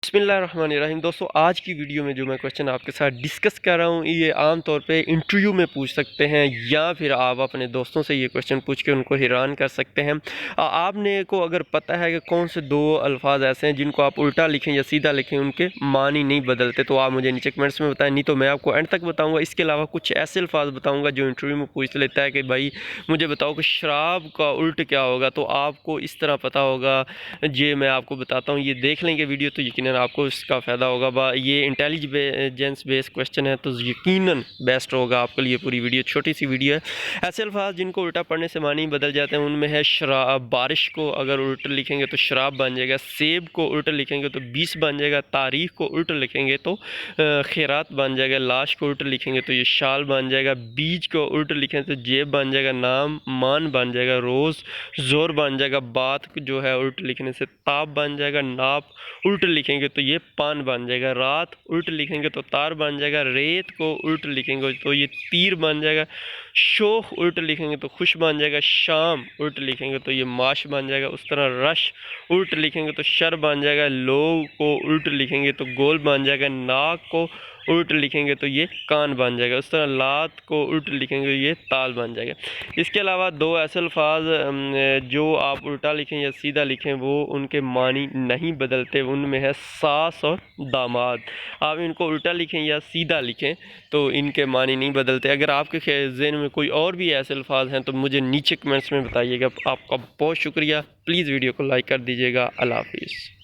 बिस्मिल्लाहिर्रहमानिर्रहीम। दोस्तों, आज की वीडियो में जो मैं क्वेश्चन आपके साथ डिस्कस कर रहा हूँ, ये आम तौर पे इंटरव्यू में पूछ सकते हैं या फिर आप अपने दोस्तों से ये क्वेश्चन पूछ के उनको हैरान कर सकते हैं। आपने को अगर पता है कि कौन से दो अल्फाज ऐसे हैं जिनको आप उल्टा लिखें या सीधा लिखें उनके मानी नहीं बदलते, तो आप मुझे नीचे कमेंट्स में बताएं, नहीं तो मैं आपको एंड तक बताऊँगा। इसके अलावा कुछ ऐसे अल्फाज बताऊँगा जो इंटरव्यू में पूछ लेता है कि भाई मुझे बताओ कि शराब का उल्ट क्या होगा, तो आपको इस तरह पता होगा। ये मैं आपको बताता हूँ, ये देख लेंगे वीडियो तो यकीनन आपको इसका फ़ायदा होगा। ये इंटेलिजेंस बेस्ड क्वेश्चन है तो यकीनन बेस्ट होगा आपके लिए। पूरी वीडियो छोटी सी वीडियो है। ऐसे अल्फाज जिनको उल्टा पढ़ने से मानी बदल जाते हैं उनमें है शराब। बारिश को अगर उल्टा लिखेंगे तो शराब बन जाएगा। सेब को उल्टा लिखेंगे तो 20 बन जाएगा। तारीख को उल्टा लिखेंगे तो खैरात बन जाएगा। लाश को उल्टा लिखेंगे तो ये शाल बन जाएगा। बीज को उल्टा लिखेंगे तो जेब बन जाएगा। नाम मान बन जाएगा। रोज़ ज़ोर बन जाएगा। बात जो है उल्ट लिखने से ताप बन जाएगा। नाप उल्ट लिखेंगे तो ये पान बन जाएगा। रात उल्ट लिखेंगे तो तार बन जाएगा। रेत को उल्ट लिखेंगे तो ये तीर बन जाएगा। शोख उल्ट लिखेंगे तो खुश बन जाएगा। शाम उल्ट लिखेंगे तो ये माश बन जाएगा। उस तरह रश उल्ट लिखेंगे तो शर बन जाएगा। लोग को उल्ट लिखेंगे तो गोल बन जाएगा। नाक को उल्ट लिखेंगे तो ये कान बन जाएगा। उस तरह लात को उल्ट लिखेंगे तो ये ताल बन जाएगा। इसके अलावा दो ऐसे अल्फाज जो आप उल्टा लिखें या सीधा लिखें वो उनके मानी नहीं बदलते, उनमें है सास और दामाद। आप इनको उल्टा लिखें या सीधा लिखें तो इनके मानी नहीं बदलते। अगर आपके ज़हन में कोई और भी ऐसे अल्फाज हैं तो मुझे नीचे कमेंट्स में बताइएगा। आपका बहुत शुक्रिया। प्लीज़ वीडियो को लाइक कर दीजिएगा। अल्लाह हाफिज़।